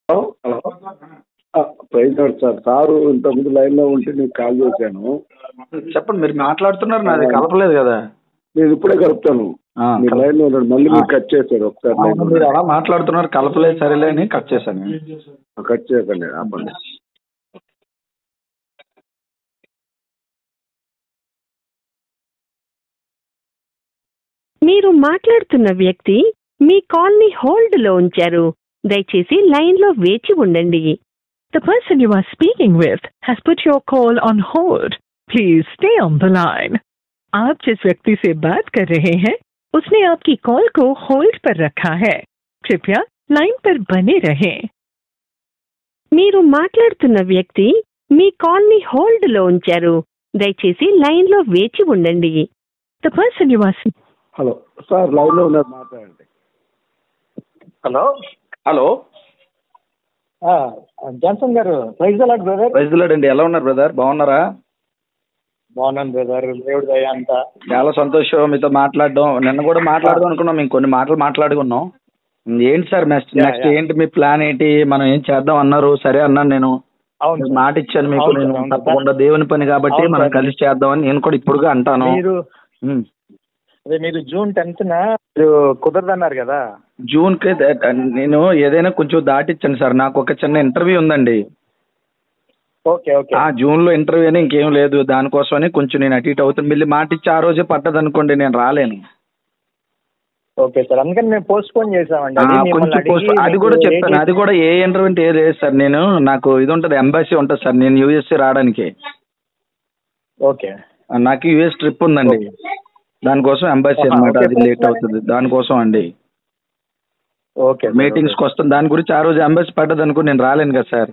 Hello hello praise Lord sir. Sir ఇంతకుముందు లైన్లో ఉంటే నీకు కాల్ చేశాను. చెప్పండి, మీరు మాట్లాడుతున్నారు, నాది కలపలేదు కదా. నేను ఇప్పుడే కలుపుతాను. మీరు లైన్లో ఉన్నాడు, మళ్ళీ మీరు కట్ చేశారు ఒకసారి. అవును, మీరు అలా మాట్లాడుతున్నారు, కలపలేదు, సరేలే అని కట్ చేశాను. కట్ చేయకండి, ఆపండి. మీరు మాట్లాడుతున్న వ్యక్తి మీ కాల్ని హోల్డ్లో ఉంచారు. దయచేసి లైన్లో వేచి ఉండండి. The person you are speaking with has put your call on hold. Please stay on the line. आप जिस व्यक्ति से बात कर रहे हैं उसने आपकी कॉल को होल्ड पर रखा है. कृपया लाइन पर बने रहें. మీరు మాట్లాడుతున్న వ్యక్తి మీ కాల్ని హోల్డ్లో ఉంచారు. దయచేసి లైన్లో వేచి ఉండండి. The person you are hello sir, లైన్లో ఉన్నారు, మాట్లాడండి. హలో హలో, జాన్సన్ గారు, ప్రైజ్ అలాట్ బ్రదర్. ప్రైజ్ లార్డ్ అండి. ఎలా ఉన్నారు బ్రదర్, బాగున్నారా? బాగున్నాను బ్రదర్, దేవుడి దయ అంతా. చాలా సంతోషం మీతో మాట్లాడడం. నిన్న కూడా మాట్లాడదాం అనుకున్నాం, ఇంకొన్ని మాటలు మాట్లాడుకున్నాం. ఏంటి సార్ నెక్స్ట్ ఏంటి మీ ప్లాన్ ఏంటి? మనం ఏం చేద్దాం అన్నారు, సరే అన్నాను నేను. అవును, మాట ఇచ్చాను మీకు, అవును, నేను అవును, తప్పకుండా దేవుని పని కాబట్టి అవును, మనం సార్. కలిసి చేద్దామని నేను కూడా ఇప్పుడుగా అంటాను. మీరు జూన్ 10th మీరు కుదరదన్నారు కదా. జూన్కి నేను ఏదైనా కొంచెం దాటిచ్చాను సార్, నాకు ఒక చిన్న ఇంటర్వ్యూ ఉందండి. Okay okay. జూన్లో ఇంటర్వ్యూ అని ఇంకేం లేదు, దానికోసమని కొంచెం నేను అటు ఇటు అవుతాను. మళ్ళీ మాట ఇచ్చి ఆ రోజే పట్టదు అనుకోండి, నేను రాలేను. ఓకే సార్, అందుకని మేము పోస్ట్ పోన్ చేసామండి. అది మిమ్మల్ని కొంచెం అడిగి అది కూడా మీకు చెప్తాను. అది కూడా ఏ ఇంటర్వ్యూ అంటే ఏ లేదు సార్. నేను నాకు ఇది ఉంటుంది, ఎంబసీ ఉంటుంది సార్, నేను యూఎస్ఏ రావడానికి. ఓకే, నాకు యూఎస్ ట్రిప్ ఉందండి, దానికోసం ఎంబసీ అన్నమాట. ఓకే, అది లేట్ అవుతుంది, దానికోసం అండి. ఓకే సార్, మీటింగ్స్కి వస్తుంది, దాని గురించి ఆ రోజు ఎంబసీ పడ్డది అనుకో నేను రాలేను కదా సార్,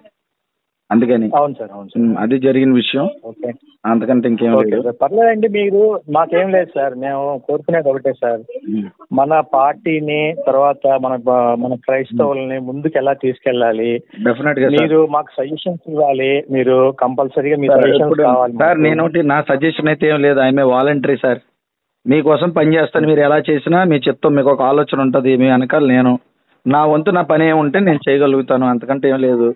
అందుకని. అవును సార్, అవును సార్. అది జరిగిన విషయం, ఓకే, అంతకంటే ఇంకేం ఓకే లేదు. సార్, పర్లేదండి. మీరు మాకేం లేదు సార్, మేము కోరుకునేది ఒకటే సార్, మన పార్టీని తర్వాత మన క్రైస్తవుల్ని ముందుకు ఎలా తీసుకెళ్ళాలి, డెఫినెట్ గా మీరు మాకు సజెషన్స్ ఇవ్వాలి. మీరు కంపల్సరీగా మీ సజెషన్స్ కావాలి సార్. నేను నా సజెషన్ అయితే ఏం లేదు, ఐఎమ్ వాలంటరీ సార్. మీకోసం పని చేస్తాను, మీరు ఎలా చేసినా మీ చెప్తాం, మీకు ఒక ఆలోచన ఉంటుంది, మీ వెనకాల నేను నా వంతు నా పని ఏముంటే నేను చేయగలుగుతాను, అంతకంటే ఏం లేదు.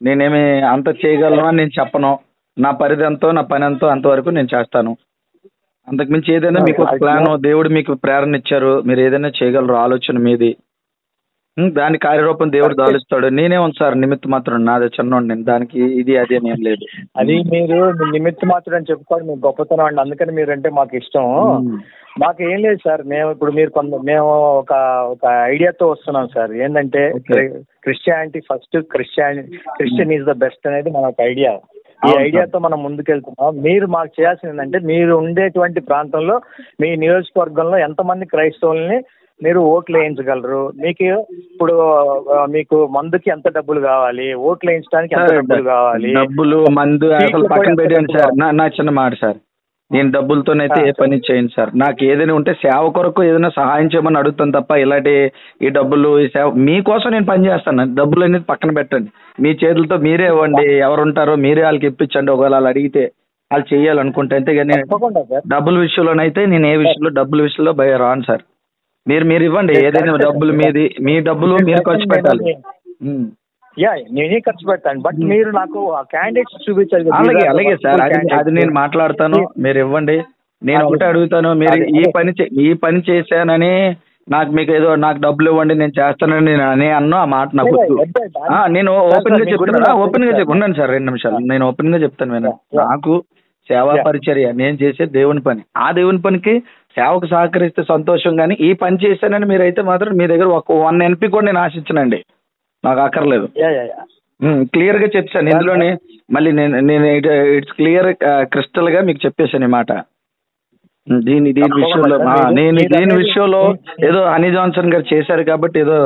నేనేమి అంత చేయగలను అని నేను చెప్పను. నా పరిధి ఎంతో నా పని ఎంతో అంతవరకు నేను చేస్తాను. అంతకుమించి ఏదైనా మీకు ఒక ప్లాన్, దేవుడు మీకు ప్రేరణ ఇచ్చారు, మీరు ఏదైనా చేయగలరు, ఆలోచన మీది, దాని కార్యరూపం దేవుడు దాలుస్తాడు. నేనే ఉంది సార్ నిమిత్త మాత్రం, నాది చిన్నోండి, దానికి ఇది అది అని ఏం లేదు. అది మీరు నిమిత్త మాత్రం అని చెప్పుకోవడం మీకు గొప్పతనం అండి, అందుకని మీరంటే మాకు ఇష్టం. మాకు ఏం లేదు సార్, మేము ఇప్పుడు మేము ఒక ఐడియాతో వస్తున్నాం సార్. ఏంటంటే Christianity first, Christian is the best అనేది మన ఒక ఐడియా. ఈ ఐడియాతో మనం ముందుకెళ్తున్నాం. మీరు మాకు చేయాల్సింది ఏంటంటే, మీరు ఉండేటువంటి ప్రాంతంలో మీ నియోజకవర్గంలో ఎంతమంది క్రైస్తవుల్ని మీరు ఓట్లు వేయించగలరు, మీకు ఇప్పుడు మీకు మందుకి ఎంత డబ్బులు కావాలి, ఓట్లు వేయించడానికి ఎంత డబ్బులు కావాలి, డబ్బులు మందు అసలు పక్కన పెట్టండి సార్. నా చిన్న మాట సార్, నేను డబ్బులతోనైతే ఏ పని చేయను సార్. నాకు ఏదైనా ఉంటే సేవ కొరకు ఏదైనా సహాయం చేయమని అడుగుతాను తప్ప, ఇలాంటి ఈ డబ్బులు ఈ సేవ మీకోసం నేను పని చేస్తాను. డబ్బులు అనేది పక్కన పెట్టండి, మీ చేతులతో మీరే ఇవ్వండి, ఎవరుంటారో మీరే వాళ్ళకి ఇప్పించండి, ఒకవేళ వాళ్ళు అడిగితే వాళ్ళు చేయాలనుకుంటే. అంతేగాని డబ్బుల విషయంలోనైతే నేను ఏ విషయంలో డబ్బుల విషయంలో రాను సార్. మీరు ఇవ్వండి, ఏదైనా డబ్బులు మీది, మీ డబ్బులు మీరు ఖర్చు పెట్టాలి. నేనే ఖర్చు పెడతాను, బట్ మీరు నాకు క్యాండిడేట్స్ చూపించాలి. అలాగే సార్, అది నేను మాట్లాడతాను, మీరు ఇవ్వండి. నేను ఒకటే అడుగుతాను, మీరు ఈ పని చేశానని మీకు ఏదో నాకు డబ్బులు ఇవ్వండి నేను చేస్తానని నేను అన్నా ఆ మాట నాకు వద్దు. నేను ఓపెన్ గా చెప్తాను, ఉన్నాను సార్ 2 నిమిషాలు, నేను ఓపెన్ గా చెప్తాను వినండి. నాకు సేవా పరిచర్య, నేను చేసే దేవుని పని, ఆ దేవుని పనికి సేవకు సహకరిస్తే సంతోషం. కానీ ఈ పని చేశానని మీరైతే మాత్రం మీ దగ్గర ఒక 1 NP కూడా నేను ఆశించనండి, నాకు అక్కర్లేదు. క్లియర్ గా చెప్పాను ఇందులోనే, మళ్ళీ నేను ఇట్స్ క్లియర్ క్రిస్టల్ గా మీకు చెప్పేశాను ఈ మాట. దీని విషయంలో దీని విషయంలో ఏదో హనీ జాన్సన్ గారు చేశారు కాబట్టి ఏదో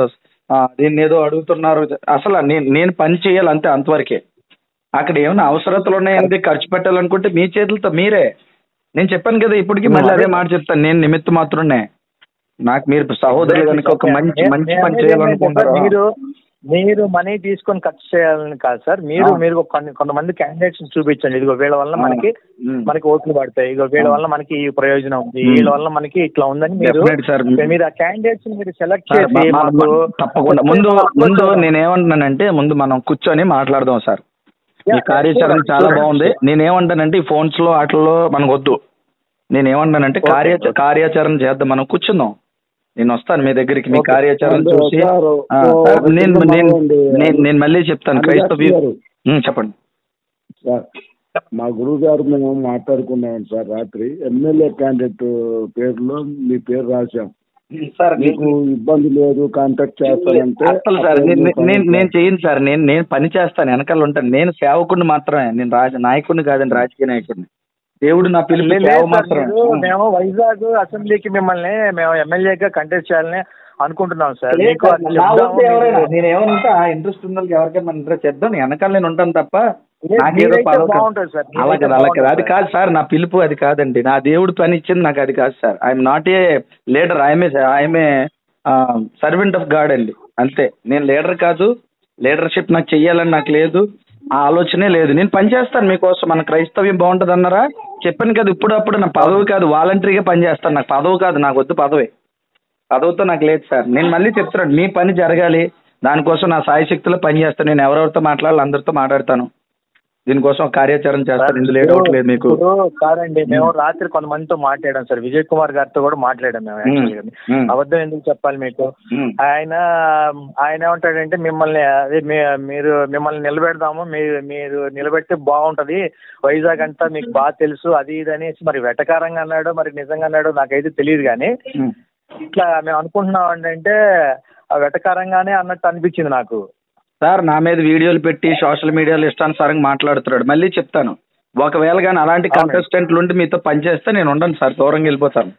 దీన్ని ఏదో అడుగుతున్నారు. అసలు నేను పని చేయాలి అంతే, అంతవరకే. అక్కడ ఏమైనా అవసరతలు ఉన్నాయంటే ఖర్చు పెట్టాలనుకుంటే మీ చేతులతో మీరే. నేను చెప్పాను కదా ఇప్పటికీ, మళ్ళీ అదే మాట చెప్తాను, నేను నిమిత్త మాత్రమే. నాకు మీరు సహోదరులు కనుక ఒక మంచి పని చేయాలనుకుంటారు. మీరు మనీ తీసుకొని ఖర్చు చేయాలని కాదు సార్. మీరు కొంతమంది క్యాండిడేట్స్ చూపించండి. ఇదిగో వీళ్ళ వల్ల మనకి ఓట్లు పడతాయి, ఇదిగో వీళ్ళ వల్ల మనకి ఈ ప్రయోజనం ఉంది, వీళ్ళ వల్ల మనకి ఇట్లా ఉందని మీరు ఆ క్యాండిడేట్స్ మీరు సెలెక్ట్ చేసి తప్పకుండా ముందు నేనేమంటున్నానంటే ముందు మనం కూర్చొని మాట్లాడదాం సార్. ఈ కార్యాచరణ చాలా బాగుంది. నేనేమంటానంటే ఈ ఫోన్స్ లో వాటిల్లో మనకు వద్దు. నేనేమంటానంటే కార్యాచరణ చేద్దాం, మనం కూర్చుందాం. నేను వస్తాను మీ దగ్గరికి, మీ కార్యాచరణ చూసి నేను మళ్ళీ చెప్తాను. చెప్పండి సార్. మా గురువు గారు మేము మాట్లాడుకున్నాం సార్ రాత్రి. ఎమ్మెల్యే క్యాండిడేట్ పేరులో మీ పేరు రాశాం సార్. మీకు ఇబ్బంది లేదు కాంటాక్ట్ చేస్తానంటే అసలు సార్ నేను చేయను సార్. నేను పని చేస్తాను, వెనకాల ఉంటాను. నేను సేవకుడిని మాత్రమే, నేను నాయకుడిని కాదండి, రాజకీయ నాయకుడిని. దేవుడు నా పిల్లలు మేము వైజాగ్ అసెంబ్లీకి మిమ్మల్ని మేము ఎమ్మెల్యేగా కంటెస్ట్ చేయాలని అనుకుంటున్నాం సార్. నేను ఏమన్నా ఇంట్రెస్ట్ ఉన్న ఎవరికైనా ఇంట్రెస్ట్ చేద్దాం, వెనకాల నేను ఉంటాను తప్ప నాకేదో బాగుంటుంది సార్. అలా కదా అది కాదు సార్. నా పిలుపు అది కాదండి. నా దేవుడు పని ఇచ్చింది నాకు అది కాదు sir. I'm not a leader, I'm a servant of God అండి, అంతే. నేను లీడర్ కాదు, లీడర్షిప్ నాకు చెయ్యాలని నాకు లేదు, ఆ ఆలోచనే లేదు. నేను పనిచేస్తాను మీకోసం. మన క్రైస్తవ్యం బాగుంటుంది అన్నారా, చెప్పాను కదా. ఇప్పుడప్పుడు నా పదవి కాదు, వాలంటరీగా పనిచేస్తాను. నాకు పదవి కాదు, నాకు వద్దు పదవితో నాకు లేదు సార్. నేను మళ్ళీ చెప్తున్నాను, మీ పని జరగాలి, దానికోసం నా సాయశక్తిలో పని చేస్తాను. నేను ఎవరెవరితో మాట్లాడాలి అందరితో మాట్లాడతాను, దీనికోసం కార్యాచరణ చేస్తాను. ఇందులో డౌట్ లేదు మీకు. కాదండి, మేము రాత్రి కొంతమందితో మాట్లాడాం సార్. విజయ్ కుమార్ గారితో కూడా మాట్లాడాం మేము. యాక్చువల్గా అబద్ధం ఎందుకు చెప్పాలి మీకు. ఆయన ఏమంటాడంటే మిమ్మల్ని నిలబెడదాము, మీరు నిలబెడితే బాగుంటది, వైజాగ్ అంతా మీకు బాగా తెలుసు, అది ఇది అనేసి మరి వెటకారంగా అన్నాడు, మరి నిజంగా అన్నాడు నాకైతే తెలియదు. కానీ ఇట్లా మేము అనుకుంటున్నాం అంటే వెటకారంగానే అన్నట్టు అనిపించింది నాకు. సార్ నా మీద వీడియోలు పెట్టి సోషల్ మీడియాలో ఇష్టానుసారంగా మాట్లాడుతున్నాడు. మళ్ళీ చెప్తాను, ఒకవేళ కానీ అలాంటి కంటెస్టెంట్లు ఉండి మీతో పనిచేస్తే నేను ఉండను సార్, దూరంగా వెళ్ళిపోతాను.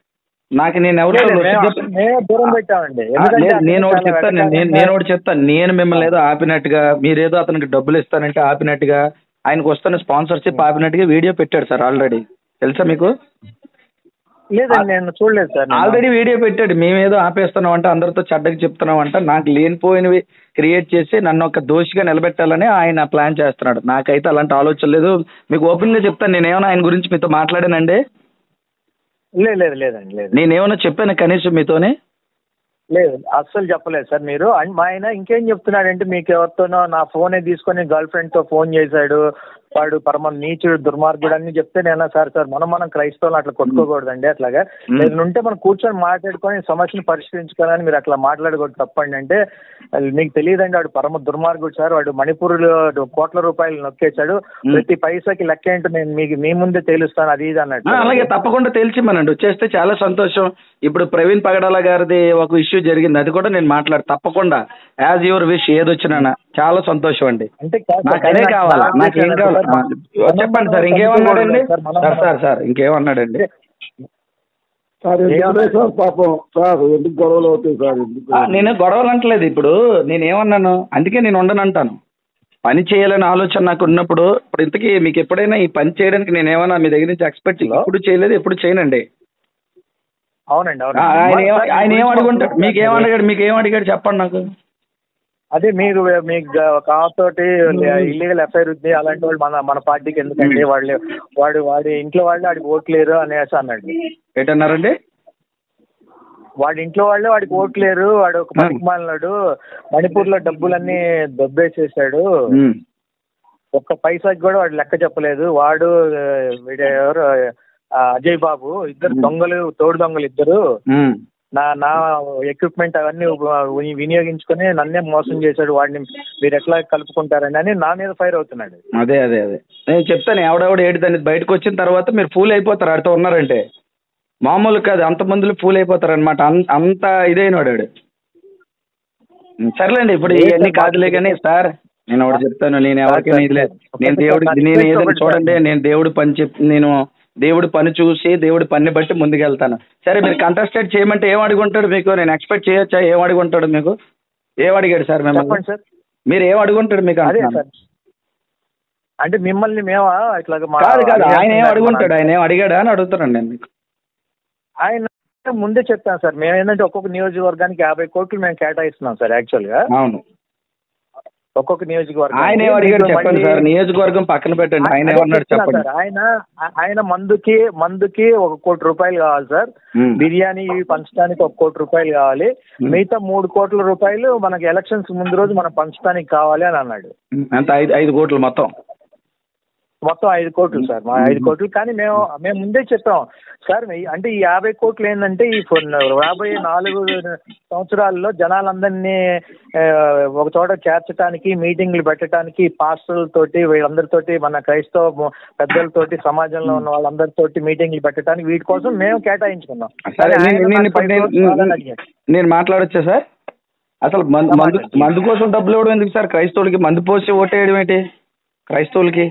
నాకు నేను ఎవరు నేను ఒకటి చెప్తాను. నేను మిమ్మల్ని ఏదో ఆపినట్టుగా, మీరేదో అతనికి డబ్బులు ఇస్తానంటే ఆపినట్టుగా, ఆయనకు వస్తున్న స్పాన్సర్షిప్ ఆపినట్టుగా వీడియో పెట్టాడు సార్ ఆల్రెడీ. తెలుసా మీకు? లేదండి, నేను చూడలేదు సార్. ఆల్రెడీ వీడియో పెట్టాడు. మేమేదో ఆపేస్తున్నాం అంటే, అందరితో చెడ్డకి చెప్తున్నాం అంటే, నాకు లేనిపోయినవి క్రియేట్ చేసి నన్ను ఒక దోషిగా నిలబెట్టాలని ఆయన ప్లాన్ చేస్తున్నాడు. నాకైతే అలాంటి ఆలోచన లేదు. మీకు ఓపెన్ గా చెప్తాను, నేనేమైనా ఆయన గురించి మీతో మాట్లాడానండి? లేదండి. నేనేమైనా చెప్పాను కనీసం మీతోనే? లేదు, అస్సలు చెప్పలేదు సార్. మీరు మా ఆయన ఇంకేం చెప్తున్నాడంటే, మీకు ఎవరితోనో నా ఫోనే తీసుకొని గర్ల్ ఫ్రెండ్ తో ఫోన్ చేశాడు, వాడు పరమ నీచుడు దుర్మార్గుడు అని చెప్తే నేను సార్ మనం క్రైస్తవులు అట్లా కొట్టుకోకూడదండి, అట్లాగా ఉంటే మనం కూర్చొని మాట్లాడుకొని సమస్యను పరిష్కరించుకోవాలని మీరు అట్లా మాట్లాడకూడదు, తప్పండి అంటే. మీకు తెలియదండి, వాడు పరమ దుర్మార్గుడు సార్. వాడు మణిపూర్లో కోట్ల రూపాయలు నొక్కేశాడు, ప్రతి పైసాకి లెక్క ఏంటో నేను మీ ముందే తేలుస్తాను, అది ఇది అన్నట్టు. అలాగే తప్పకుండా తెలిసిమనండి, వచ్చేస్తే చాలా సంతోషం. ఇప్పుడు ప్రవీణ్ పగడాల గారిది ఒక ఇష్యూ జరిగింది, అది కూడా నేను తప్పకుండా యాజ్ యువర్ విష్, ఏదొచ్చినా చాలా సంతోషం అండి. నాకు అదే కావాలా, నాకేం కావాలి చెప్పండి సార్. ఇంకేమన్నాడండి సార్ ఇంకేమన్నాడండి? పాపం సార్ ఎందుకు గొడవలు అవుతాయి సార్? నేను గొడవలు అంటలేదు. ఇప్పుడు నేనేమన్నాను, అందుకే నేను ఉండనంటాను. పని చేయాలని ఆలోచన నాకు ఉన్నప్పుడు, ఇప్పుడు ఇంతకీ మీకు ఎప్పుడైనా ఈ పని చేయడానికి నేనేమన్నా మీ దగ్గర నుంచి ఎక్స్పెక్ట్ ఎప్పుడు చేయలేదు, ఎప్పుడు చేయనండి. అవునండి. ఆయన ఏమడుగుంటాడు, మీకేం అడిగాడు చెప్పండి నాకు. అదే మీకు ఒక తోటి ఇల్లీగల్ ఎఫ్ఐఆర్ ఉంది, అలాంటి వాళ్ళు మన పార్టీకి ఎందుకండి, వాడి ఇంట్లో వాళ్ళు వాడికి ఓట్లేరు అనేసి అన్నాడు. ఏంటన్నారండి? వాడి ఇంట్లో వాళ్ళే వాడికి ఓట్లేరు, వాడు ఒక పనికిమాలినాడు, మణిపూర్ లో డబ్బులన్నీ దొబ్బేసేసాడు, ఒక్క పైసాకి కూడా వాడు లెక్క చెప్పలేదు. వాడు ఎవరు అజయ్ బాబు ఇద్దరు దొంగలు, తోడు దొంగలు ఇద్దరు, నా ఎక్విప్మెంట్ అవన్నీ వినియోగించుకుని నన్నే మోసం చేశాడు, వాడిని మీరు ఎట్లా కలుపుకుంటారని అని నా మీద ఫైర్ అవుతున్నాడు. అదే నేను చెప్తాను, ఎవడెవడు ఏడు దాన్ని బయటకు వచ్చిన తర్వాత మీరు ఫూల్ అయిపోతారు. ఆడితో ఉన్నారంటే మామూలు కాదు, అంతమందిలో ఫూల్ అయిపోతారు అనమాట. అంత ఇదైనవాడు. సర్లేండి, ఇప్పుడు ఇవన్నీ కాదులే కానీ సార్, నేను ఒకటి చెప్తాను, నేను ఎవరికైనా ఇది లేదు. నేను దేవుడికి నేను ఏదైనా చూడండి, నేను దేవుడి పని నేను దేవుడి పని చూసి దేవుడి పని బట్టి ముందుకెళ్తాను. సరే, మీరు కంటెస్టెడ్ చేయమంటే ఏం అడుగుంటాడు మీకు? నేను ఎక్స్పెక్ట్ చేయొచ్చా? ఏం అడుగుంటాడు మీకు? ఏం అడిగాడు సార్ మిమ్మల్ని? సార్ మీరు ఏం అడుగుంటాడు మీకు? అంటే మిమ్మల్ని మేమా ఇట్లా కాదు, ఆయన ఏం అడుగుంటాడు, ఆయన ఏం అడిగాడా అని అడుగుతున్నాను నేను మీకు. ఆయన ముందే చెప్తాను సార్, మేము ఏంటంటే ఒక్కొక్క నియోజకవర్గానికి 50 కోట్లు మేము కేటాయిస్తున్నాం సార్ యాక్చువల్గా. అవును. ఒక్కొక్క నియోజకవర్గం. ఆయన ఏమడిగాడు చెప్పండి సార్, నియోజకవర్గం పక్కన పెట్టండి, ఆయన ఏమన్నాడు చెప్పండి. ఆయన మందుకి 1 కోటి రూపాయలు కావాలి సార్, బిర్యానీ ఇవి పంచడానికి 1 కోటి రూపాయలు కావాలి, మిగతా 3 కోట్ల రూపాయలు మనకి ఎలక్షన్స్ ముందు రోజు మనం పంచడానికి కావాలి అని అన్నాడు. అంత 5 కోట్లు మొత్తం 5 కోట్లు సార్, మా 5 కోట్లు. కానీ మేము ముందే చెప్పాం సార్, అంటే ఈ 50 కోట్లు ఏంటంటే ఈ రాబోయే 4 సంవత్సరాల్లో జనాలందరినీ ఒక చోట చేర్చడానికి, మీటింగ్లు పెట్టడానికి, పాస్టర్లతోటి వీళ్ళందరితోటి, మన క్రైస్తవ పెద్దలతోటి, సమాజంలో ఉన్న వాళ్ళందరితోటి మీటింగ్లు పెట్టడానికి, వీటి కోసం మేము కేటాయించుకున్నాం. నేను మాట్లాడొచ్చా సార్? అసలు మందు కోసం డబ్బులు ఇవ్వడం ఎందుకు సార్? క్రైస్తవులకి మందు పోసి ఓటేయడం ఏంటి క్రైస్తవులకి?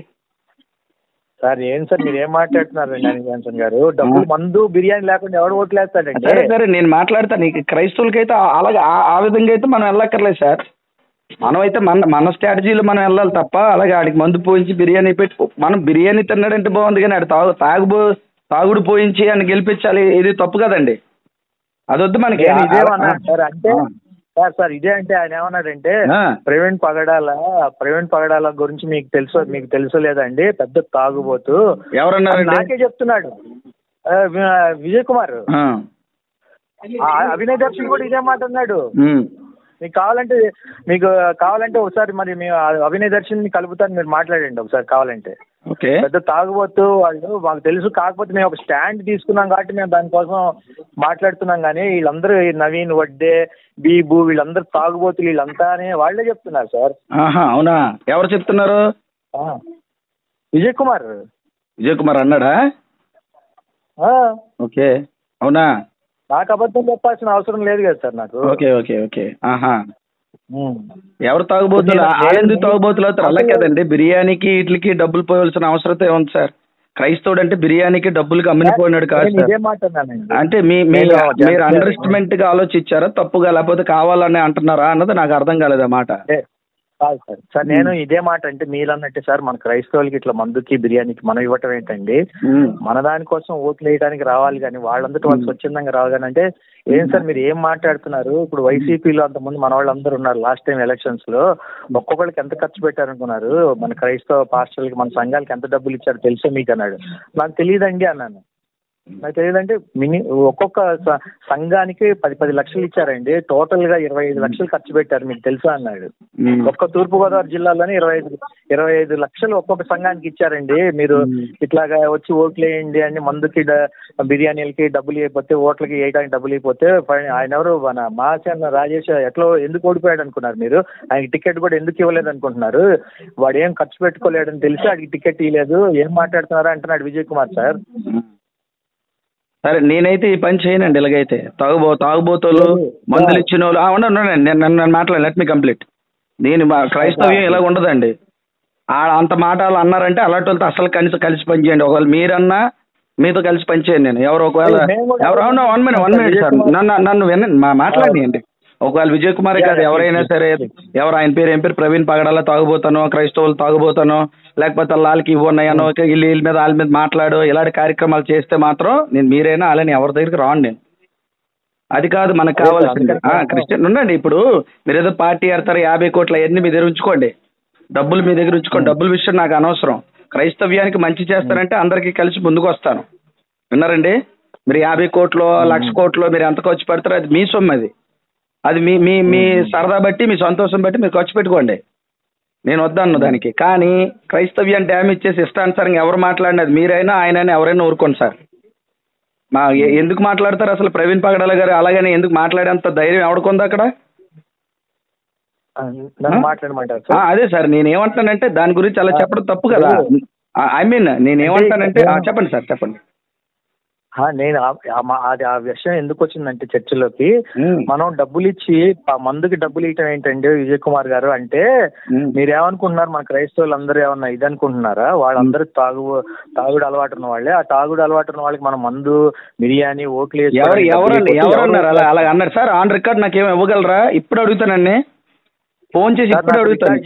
సార్ ఏం సార్ మీరు ఏం మాట్లాడుతున్నారండి అని జాన్సన్ గారు? డబ్బులు మందు బిర్యానీ లేకుండా ఎవడు ఓట్లు వేస్తాడండి? సరే నేను మాట్లాడతాను. క్రైస్తవులకైతే అలాగే ఆ విధంగా అయితే మనం వెళ్ళక్కర్లేదు సార్. మనమైతే మన స్ట్రాటజీలో మనం వెళ్ళాలి తప్ప అలాగే ఆడికి మందు పోయించి బిర్యానీ పెట్టి, మనం బిర్యానీ తిన్నాడంటే బాగుంది కానీ ఆడు తాగుడు పోయించి అని గెలిపించాలి, ఇది తప్పు కదండి. అదొద్దు మనకి. సార్ అంటే సార్ ఇదే అంటే ఆయన ఏమన్నాడంటే ప్రవీణ్ పగడాల గురించి మీకు తెలుసు లేదండి, పెద్ద తాగుబోతు. ఎవరన్నారు? నాకే చెప్తున్నాడు విజయ్ కుమార్. అభినయ్ దర్శన్ కూడా ఇదే మాట అన్నాడు. మీకు కావాలంటే ఒకసారి మరి మేము అభినయ్ దర్శన్ కలుపుతాను, మీరు మాట్లాడండి ఒకసారి కావాలంటే. పెద్ద తాగుబోతు వాళ్ళు మాకు తెలుసు, కాకపోతే మేము ఒక స్టాండ్ తీసుకున్నాం కాబట్టి మేము దానికోసం మాట్లాడుతున్నాం. కానీ వీళ్ళందరూ నవీన్, వడ్డే, బీబు వీళ్ళందరూ తాగుబోతులు వీళ్ళంతా అని వాళ్ళే చెప్తున్నారు సార్. అవునా? ఎవరు చెప్తున్నారు? విజయ్ కుమార్ అన్నాడా? ఓకే, అవునా? నాకు అబద్ధం చెప్పాల్సిన అవసరం లేదు కదా సార్ నాకు. ఓకే. ఎవరు తాగుబోతులు? ఎందుకు తాగుబోతులు అవుతారు? అలా కదండి, బిర్యానీకి వీటికి డబ్బులు పోవాల్సిన అవసరం ఏముంది సార్? క్రైస్తవుడు అంటే బిర్యానీకి డబ్బులకి అమ్మిపోయినాడు కాదు సార్. అంటే మీరు అండర్ ఎస్టిమేట్ గా ఆలోచించారా తప్పుగా, లేకపోతే కావాలని అంటున్నారా అన్నది నాకు అర్థం కాలేదు ఆ మాట. కాదు సార్ నేను ఇదే మాట అంటే మీరు అన్నట్టు సార్, మన క్రైస్తవులకి ఇట్లా మందుకి బిర్యానీకి మనం ఇవ్వటం ఏంటండి? మన దానికోసం ఓట్లు వేయడానికి రావాలి కానీ వాళ్ళందరూ వాళ్ళు స్వచ్ఛందంగా రావాలి అంటే ఏం సార్ మీరు ఏం మాట్లాడుతున్నారు? ఇప్పుడు వైసీపీలో అంతమంది మన వాళ్ళందరూ ఉన్నారు. లాస్ట్ టైం ఎలక్షన్స్ లో ఒక్కొక్కరికి ఎంత ఖర్చు పెట్టారనుకున్నారు? మన క్రైస్తవ పాస్టర్లకి, మన సంఘాలకి ఎంత డబ్బులు ఇచ్చారో తెలుసా మీకు అన్నాడు. నాకు తెలియదండి అన్నాను. నాకు తెలియదంటే ఒక్కొక్క సంఘానికి 10 లక్షలు ఇచ్చారండి, టోటల్ గా 25 లక్షలు ఖర్చు పెట్టారు, మీకు తెలుసా అన్నాడు. ఒక్క తూర్పుగోదావరి జిల్లాలోనే 25 లక్షలు ఒక్కొక్క సంఘానికి ఇచ్చారండి. మీరు ఇట్లాగా వచ్చి ఓట్లు వేయండి అని మందుకి బిర్యానీలకి డబ్బులు అయిపోతే, ఓట్లకి వేయడానికి డబ్బులు అయిపోతే ఆయన ఎవరు మన మాసేన రాజేష్ ఎందుకు ఓడిపోయాడు అనుకున్నారు మీరు? ఆయనకి టికెట్ కూడా ఎందుకు ఇవ్వలేదు అనుకుంటున్నారు? వాడు ఏం ఖర్చు పెట్టుకోలేడని తెలిసి ఆయనకి టికెట్ ఇవ్వలేదు, ఏం మాట్లాడుతున్నారా అంటున్నాడు విజయ్ కుమార్ సార్. సరే నేనైతే ఈ పని చేయనండి. ఇలాగైతే తాగుబోతులు మందులు ఇచ్చిన వాళ్ళు ఉండండి, నన్ను మాట్లాడి లెట్ మీ కంప్లీట్. నేను క్రైస్తవ్యం ఇలాగ ఉండదండి. అంత మాట వాళ్ళు అన్నారంటే అలాంటి వాళ్ళతో అసలు కలిసి పనిచేయండి. ఒకవేళ మీరన్నా మీతో కలిసి పనిచేయండి. నేను ఒకవేళ ఎవరు 1 మినిట్ సార్, నన్ను వినండి, మాట్లాడియండి. ఒకవేళ విజయ్ కుమారే కాదు ఎవరైనా సరే, ఆయన పేరు ఏం పేరు, ప్రవీణ్ పగడాల తాగుబోతానో, క్రైస్తవులు తాగుబోతానో, లేకపోతే వాళ్ళకి ఇవ్వన్నాయనో, వాళ్ళ మీద మాట్లాడు, ఇలాంటి కార్యక్రమాలు చేస్తే మాత్రం మీరైనా అలాని ఎవరి దగ్గరికి రాను నేను. అది కాదు మనకు కావాల్సింది. క్రిస్టియన్ ఉండండి. ఇప్పుడు మీరు ఏదో పార్టీ ఆడతారు, 50 కోట్ల అవన్నీ మీ దగ్గర ఉంచుకోండి, డబ్బులు మీ దగ్గర ఉంచుకోండి. డబ్బుల విషయం నాకు అనవసరం. క్రైస్తవ్యానికి మంచి చేస్తారంటే అందరికీ కలిసి ముందుకు వస్తాను. విన్నారండి? మీరు 50 కోట్లు 1,00,000 కోట్లు మీరు ఎంత ఖర్చు పెడతారో అది మీ సొమ్ము. అది మీ సరదా బట్టి, మీ సంతోషం బట్టి మీరు ఖర్చు పెట్టుకోండి, నేను వద్దన్న దానికి. కానీ క్రైస్తవ్యాన్ని డ్యామేజ్ చేసి ఇష్టానుసారంగా ఎవరు మాట్లాడినది మీరైనా ఆయనైనా ఎవరైనా ఊరుకోండి సార్. ఎందుకు మాట్లాడతారు అసలు? ప్రవీణ్ పగడాల గారు అలాగని ఎందుకు మాట్లాడేంత ధైర్యం ఎవడుకుంది అక్కడ? అదే సార్ నేనేమంటానంటే దాని గురించి అలా చెప్పడం తప్పు కదా. నేనేమంటానంటే చెప్పండి సార్, చెప్పండి. నేను అది ఆ విషయం ఎందుకు వచ్చిందంటే చర్చలోకి, మనం డబ్బులు ఇచ్చి మందుకి డబ్బులు ఇవ్వటం ఏంటండి విజయ్ కుమార్ గారు అంటే, మీరేమనుకుంటున్నారు? మన క్రైస్తవులు అందరూ ఏమన్నా ఇది అనుకుంటున్నారా? వాళ్ళందరూ తాగుడు అలవాటు ఉన్న వాళ్ళే. ఆ తాగుడు అలవాటు ఉన్న వాళ్ళకి మనం మందు బిర్యానీ ఓట్లు ఎవరన్నారు అలా అన్నారు సార్? ఆన్ రికార్డ్ నాకు ఏమి ఇవ్వగలరా? ఇప్పుడు అడుగుతానండి, ఫోన్ చేసి ఇప్పుడు అడుగుతాను.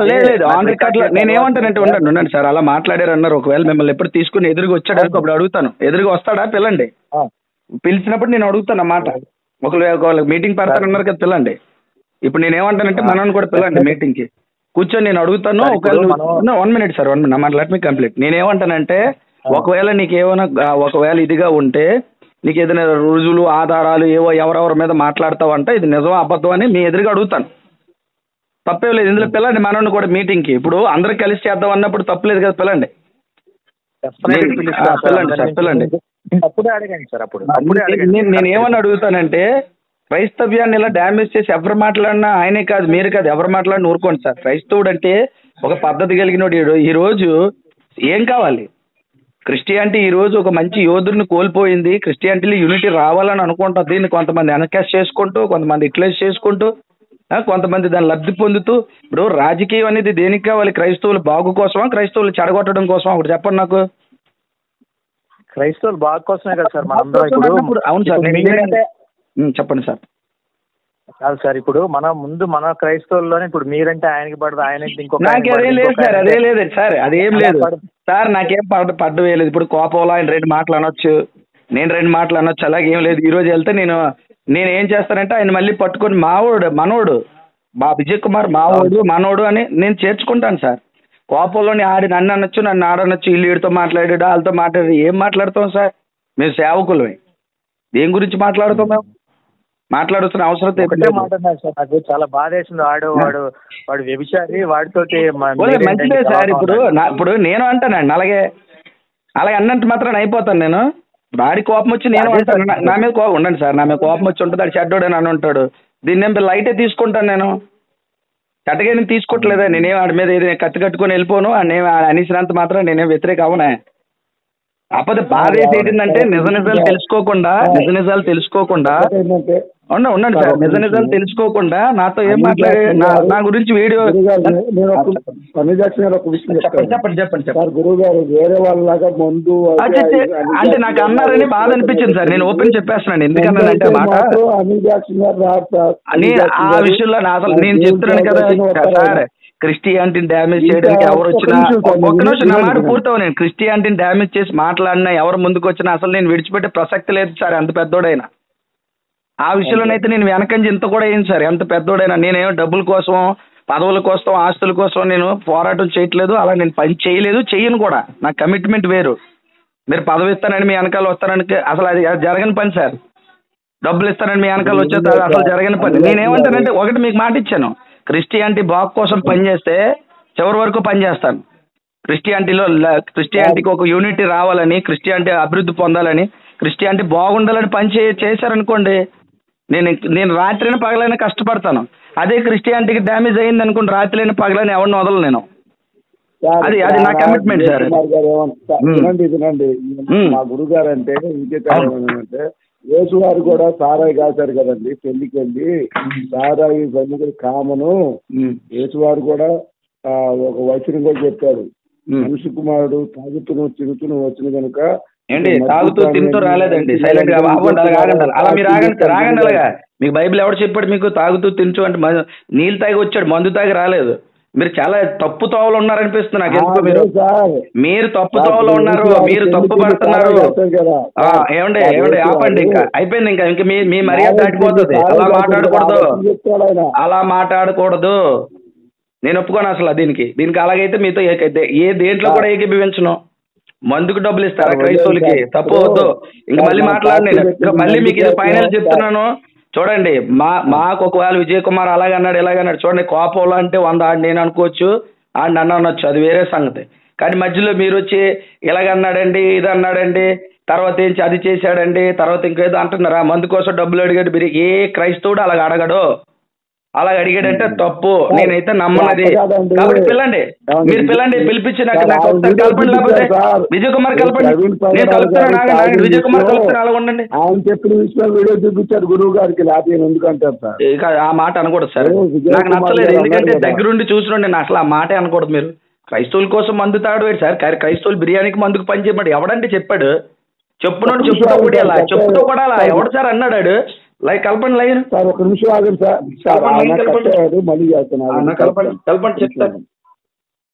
లేదు ఆన్ రికార్డ్ లో నేను ఏమంటానంటే ఉండండి సార్, అలా మాట్లాడారు అన్నారు. ఒకవేళ మిమ్మల్ని ఎప్పుడు తీసుకుని ఎదురుగా వచ్చాడు అప్పుడు అడుగుతాను. ఎదురుగా వస్తాడా? పిల్లండి, పిలిచినప్పుడు నేను అడుగుతాను అన్నమాట. ఒకవేళ మీటింగ్ పెడతానన్నారు కదా, పిల్లండి. ఇప్పుడు నేను ఏమంటానంటే మనల్ని కూడా పిల్లండి మీటింగ్ కి కూర్చొని నేను అడుగుతాను. ఒకవేళ 1 minute sir, 1 minute let me complete. నేనేమంటానంటే ఒకవేళ నీకేమైనా ఒకవేళ ఇదిగా ఉంటే నీకు ఏదైనా రుజువులు ఆధారాలు ఏవో ఎవరెవరి మీద మాట్లాడతావంటే ఇది నిజమా అబద్ధం అని మీ ఎదురుగా అడుగుతాను. తప్పే లేదు ఇందులో. పిల్లండి మనల్ని కూడా మీటింగ్ కి. ఇప్పుడు అందరూ కలిసి చేద్దాం అన్నప్పుడు తప్పలేదు కదా, పిల్లండి. పిల్లండి. నేను ఏమని అడుగుతానంటే క్రైస్తవ్యాన్ని ఇలా డ్యామేజ్ చేసి ఎవరు మాట్లాడినా ఆయనే కాదు మీరు కాదు ఎవరు మాట్లాడినా ఊరుకోండి సార్. క్రైస్తవుడు అంటే ఒక పద్ధతి కలిగినోడు. ఈ రోజు ఏం కావాలి? క్రిస్టియానిటీ ఈ రోజు ఒక మంచి యోధుడిని కోల్పోయింది. క్రిస్టియానిటీలో యూనిటీ రావాలని అనుకుంటాం. దీన్ని కొంతమంది ఎన్కాష్ చేసుకుంటూ, కొంతమంది ఇట్లేస్ చేసుకుంటూ, కొంతమంది దాన్ని లబ్ధి పొందుతూ. ఇప్పుడు రాజకీయం అనేది దేనికి కావాలి? క్రైస్తవుల బాగు కోసమా, క్రైస్తవులు చెడగొట్టడం కోసమా? ఒకటి చెప్పండి నాకు. క్రైస్తవులు బాగు కోసమే కదా సార్ మనం. అవును సార్, చెప్పండి సార్. కాదు సార్, ఇప్పుడు మన క్రైస్తవుల్లోనే ఇప్పుడు మీరంటే ఆయనకి పడదు, ఆయన నాకు అదే లేదు సార్, అదే లేదు సార్, అదేం లేదు సార్. నాకేం పడ్డం లేదు. ఇప్పుడు కోపంలో ఆయన 2 మాటలు అనొచ్చు, నేను 2 మాటలు అనొచ్చు, అలాగే ఏం లేదు. ఈ రోజు వెళ్తే నేను ఏం చేస్తానంటే ఆయన మళ్ళీ పట్టుకొని మనోడు విజయ్ కుమార్ మావోడు మనోడు అని నేను చేర్చుకుంటాను సార్. కోపంలోని నన్ను అనొచ్చు, నన్ను ఆడనొచ్చు, వీళ్ళతో మాట్లాడాడు వాళ్ళతో మాట్లాడాడు. ఏం మాట్లాడతాం సార్? మేము సేవకులమే. దేని గురించి మాట్లాడుతాం? మేము మాట్లాడుతున్న అవసరం మాట్లాడినారు సార్. నాకు చాలా బాధ వేసింది. వాడు వ్యభిచారి, వాడితోటి మంచిదే సార్. ఇప్పుడు నేను అంటానండి అలాగే అన్నంత మాత్రం అయిపోతాను నేను. వాడి కోపం వచ్చి నేను అంటాను, నా మీద కోపం ఉండండి సార్, నా మీద కోపం వచ్చి ఉంటుంది, అది చెడ్డోడు అని అంటాడు. దీన్ని నేను లైటే తీసుకుంటాను. నేను కట్టగా నేను తీసుకోవట్లేదా? నేనేం వాడి మీద ఏదైనా కత్తి కట్టుకొని వెళ్ళిపోను అని అనేసినంత మాత్రం నేనేం వ్యతిరేక అవనే. అప్పటి బాధ ఏంటంటే నిజ నిజాలు తెలుసుకోకుండా ఉండండి సార్. నిజాలు తెలుసుకోకుండా నాతో ఏం మాట్లాడే నా గురించి వీడియో చెప్పండి. గురువు గారు వేరే వాళ్ళలాగా ముందు అంటే నాకు అన్నారని బాధ అనిపించింది సార్. నేను ఓపెన్ చెప్పేస్తున్నాను. ఎందుకన్నానంటే మాట ఆ విషయంలో అసలు నేను చెప్తున్నాను కదా సార్, క్రిస్టియానిటీని డ్యామేజ్ చేయడానికి ఎవరు వచ్చినా ఒక్క నిమిషం నా మాట పూర్తవు. నేను క్రిస్టియానిటీని డ్యామేజ్ చేసి మాట్లాడినా ఎవరు ముందుకు వచ్చినా అసలు నేను విడిచిపెట్టే ప్రసక్తి లేదు సార్. ఎంత పెద్దోడైనా ఆ విషయంలోనైతే నేను వెనకంజి ఇంత కూడా అయింది సార్. ఎంత పెద్దోడైనా నేనేమో డబ్బుల కోసం, పదవుల కోసం, ఆస్తుల కోసం నేను పోరాటం చేయట్లేదు. అలా నేను పని చేయలేదు, చెయ్యను కూడా. నా కమిట్మెంట్ వేరు. మీరు పదవి ఇస్తానని మీ వెనకాల వస్తానని అసలు అది జరగని పని సార్. డబ్బులు ఇస్తానని మీ వెనకాల వచ్చేది అసలు జరగని పని. నేనేమంటానంటే ఒకటి మీకు మాట ఇచ్చాను, క్రిస్టియానిటీ బాగు కోసం పనిచేస్తే చివరి వరకు పనిచేస్తాను. క్రిస్టియానిటీకి ఒక యూనిటీ రావాలని, క్రిస్టియానిటీ అభివృద్ధి పొందాలని, క్రిస్టియానిటీ బాగుండాలని పని చేశారనుకోండి, నేను రాత్రైనా పగలైనా కష్టపడతాను. అదే క్రిస్టియానిటీకి డ్యామేజ్ అయింది అనుకోండి, రాత్రైనా పగలని ఎవరిని వదలను నేను. అది నా కమిట్మెంట్ సార్. వినండి, మా గురువు గారు అంటే ఇంకే కారణం ఏంటంటే యేసు వారు కూడా సారాయి కాశారు కదండి పెళ్లికి వెళ్ళి. సారాయి పెళ్లికి కామను. యేసు వారు కూడా ఒక వచనం కూడా చెప్పారు, మనిషి కుమారుడు తాగుతూ తిరుగుతూ వచ్చిన కనుక ఏంటి తాగుతూ తింటూ రాలేదండి. సైలెంట్ గా అలా మీరు రాగండి అలాగా. మీకు బైబిల్ ఎవడు చెప్పాడు మీకు తాగుతూ తింటూ అంటే? నీళ్ళు తాగి వచ్చాడు, మందు తాగి రాలేదు. మీరు చాలా తప్పు తోవలో ఉన్నారనిపిస్తుంది నాకు. ఎందుకు మీరు తప్పు తోవలో ఉన్నారు, మీరు తప్పు పడుతున్నారు. ఏమండి ఆపండి, ఇంకా అయిపోయింది. ఇంకా మీ మర్యాద దాటిపోతుంది. అలా మాట్లాడకూడదు. నేను ఒప్పుకోను అసలు దీనికి. అలాగైతే మీతో ఏ దేంట్లో కూడా ఏకీభవించను. మందుకు డబ్బులు ఇస్తారా క్రైస్తవులకి? తప్పు వద్దు. ఇంకా మళ్ళీ మాట్లాడండి. ఇంకా మళ్ళీ మీకు ఇది ఫైనల్ చెప్తున్నాను. చూడండి, మాకు ఒకవేళ విజయ్ కుమార్ అలాగన్నాడు ఇలాగన్నాడు, చూడండి కోపంలో అంటే 100 నేను అనుకోవచ్చు, నన్ను అనొచ్చు, అది వేరే సంగతి. కానీ మధ్యలో మీరు వచ్చి ఇలాగన్నాడండి, ఇది అన్నాడండి, తర్వాత ఏంచి అది చేశాడండి, తర్వాత ఇంకేదో అంటున్నారా? మందు కోసం డబ్బులు అడిగాడు. మీరు ఏ క్రైస్తవుడు అలాగ అడగడు. అలాగ అడిగాడంటే తప్పు. నేనైతే నమ్మనది. కాబట్టి మీరు పిలిపించి నాకు కలపండి, లేకపోతే విజయ్ కుమార్ కలపండి. నేను కలుపుతున్నాను, విజయ్ కుమార్ కలుపుతాను. అలా ఉండండి. ఆయన చెప్పిన విషయం వీడియో చూపించారు గురువు గారికి, లేకపోతే ఎందుకంటారు సార్? ఇక ఆ మాట అనకూడదు సార్, నాకు నచ్చలేదు. ఎందుకంటే దగ్గరుండి చూసినండి నేను అసలు ఆ మాటే అనకూడదు. మీరు క్రైస్తవుల కోసం మందు తాగడు సార్. క్రైస్తవులు బిర్యానీకి మందుకు పని చేయమండి ఎవడంటే చెప్పాడు? చెప్పునోడు చెప్పుతో కూడా అలా ఎవడు సార్ అన్నాడు? కలపండి లైన్ సార్. ఒక నిమిషం ఆగండి సార్. మళ్ళీ కలపండి చెప్తాను.